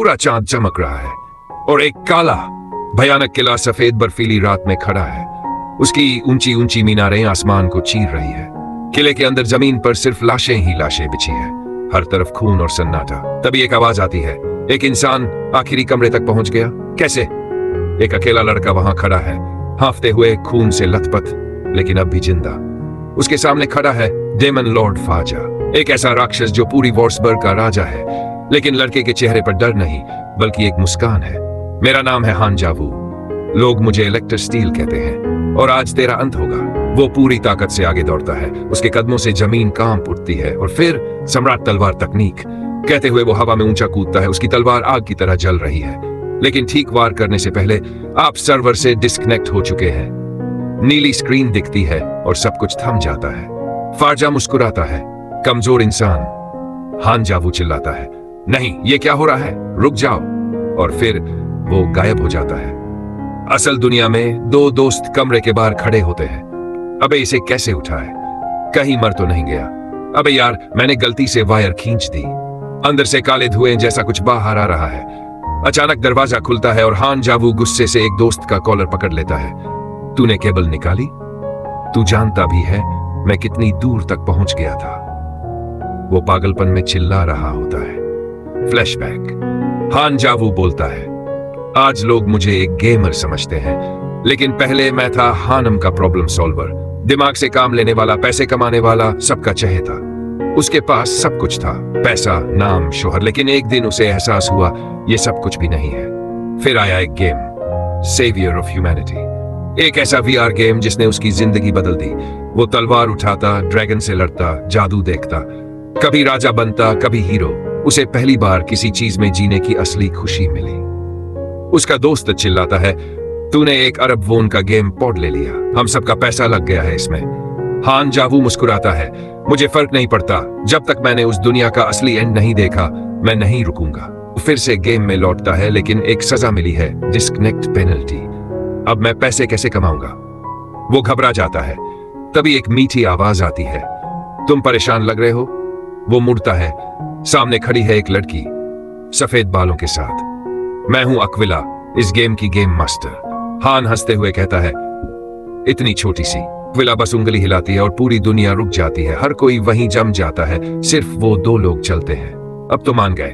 पूरा चांद चमक रहा है और एक काला भयानक किला सफेद बर्फीली रात में खड़ा है। उसकी ऊंची ऊंची मीनारें आसमान को चीर रही है। किले के अंदर जमीन पर सिर्फ लाशें ही लाशें बिछी है, हर तरफ खून और सन्नाटा। तभी एक आवाज आती है, एक इंसान आखिरी कमरे तक पहुंच गया। कैसे? एक अकेला लड़का वहां खड़ा है, हांफते हुए, खून से लथपथ, लेकिन अब भी जिंदा। उसके सामने खड़ा है डेमन लॉर्ड फाजा, एक ऐसा राक्षस जो पूरी वॉर्सबर्ग का राजा है। लेकिन लड़के के चेहरे पर डर नहीं, बल्कि एक मुस्कान है। मेरा नाम है हान जावू, लोग मुझे इलेक्टर स्टील कहते हैं, और आज तेरा अंत होगा। वो पूरी ताकत से आगे दौड़ता है, उसके कदमों से जमीन कांप उठती है, और फिर सम्राट तलवार तकनीक कहते हुए वो हवा में ऊंचा कूदता है। उसकी तलवार आग की तरह जल रही है, लेकिन ठीक वार करने से पहले आप सर्वर से डिस्कनेक्ट हो चुके हैं। नीली स्क्रीन दिखती है और सब कुछ थम जाता है। फारजा मुस्कुराता है, कमजोर इंसान। हान जावू चिल्लाता है, नहीं, ये क्या हो रहा है, रुक जाओ। और फिर वो गायब हो जाता है। असल दुनिया में दो दोस्त कमरे के बाहर खड़े होते हैं। अबे इसे कैसे उठाए, कहीं मर तो नहीं गया? अबे यार, मैंने गलती से वायर खींच दी। अंदर से काले धुएं जैसा कुछ बाहर आ रहा है। अचानक दरवाजा खुलता है और हान जावू गुस्से से एक दोस्त का कॉलर पकड़ लेता है। तूने केबल निकाली? तू जानता भी है मैं कितनी दूर तक पहुंच गया था? वो पागलपन में चिल्ला रहा होता है। फ्लैशबैक। हान जावू बोलता है, आज लोग मुझे एक गेमर समझते हैं, लेकिन पहले मैं था हानम का प्रॉब्लम सॉल्वर, दिमाग से काम लेने वाला, पैसे कमाने वाला, सबका चहेता। उसके पास सब कुछ था, पैसा, नाम, शोहर, लेकिन एक दिन उसे एहसास हुआ ये सब कुछ भी नहीं है। फिर आया एक गेम, सेवियर ऑफ ह्यूमैनिटी, एक ऐसा वीआर गेम जिसने उसकी जिंदगी बदल दी। वो तलवार उठाता, ड्रैगन से लड़ता, जादू देखता, कभी राजा बनता, कभी हीरो। उसे पहली बार किसी चीज में जीने की असली खुशी मिली। उसका दोस्त चिल्लाता है, तूने एक अरब वोन का गेम पॉड ले लिया, हम सबका पैसा लग गया है इसमें। हान जावू मुस्कुराता है, मुझे फर्क नहीं पड़ता, जब तक मैंने उस दुनिया का असली एंड नहीं देखा मैं नहीं रुकूंगा। फिर से गेम में लौटता है, लेकिन एक सजा मिली है, डिस्कनेक्ट पेनल्टी। अब मैं पैसे कैसे कमाऊंगा? वो घबरा जाता है। तभी एक मीठी आवाज आती है, तुम परेशान लग रहे हो? वो मुड़ता है, सामने खड़ी है एक लड़की सफेद बालों के साथ। मैं हूं अक्विला, इस गेम की गेम मास्टर। हान हंसते हुए कहता है, इतनी छोटी सी। अक्विला बस उंगली हिलाती है और पूरी दुनिया रुक जाती है। हर कोई वहीं जम जाता है, सिर्फ वो दो लोग चलते हैं। अब तो मान गए।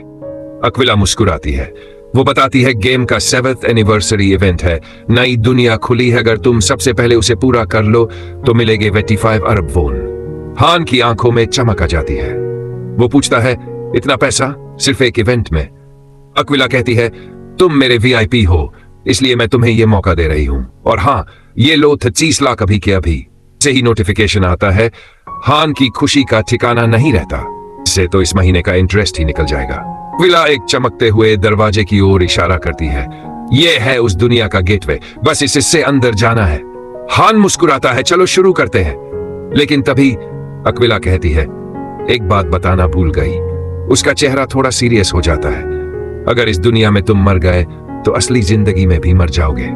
अक्विला मुस्कुराती है। वो बताती है, गेम का 7th एनिवर्सरी इवेंट है, नई दुनिया खुली है, अगर तुम सबसे पहले उसे पूरा कर लो तो मिलेंगे 25 अरब वोन। हान की आंखों में चमक आ जाती है। वो पूछता है, इतना पैसा सिर्फ एक इवेंट में? अक्विला कहती है, तुम मेरे वीआईपी हो, इसलिए मैं तुम्हें यह मौका दे रही हूं। और हाँ, ये लो 25 लाख अभी के अभी। से ही नोटिफिकेशन आता है। हान की खुशी का ठिकाना नहीं रहता, इससे तो इस महीने का इंटरेस्ट ही निकल जाएगा। अक्विला एक चमकते हुए दरवाजे की ओर इशारा करती है, यह है उस दुनिया का गेटवे, बस इससे अंदर जाना है। हान मुस्कुराता है, चलो शुरू करते हैं। लेकिन तभी अक्विला कहती है, एक बात बताना भूल गई। उसका चेहरा थोड़ा सीरियस हो जाता है, अगर इस दुनिया में तुम मर गए तो असली जिंदगी में भी मर जाओगे।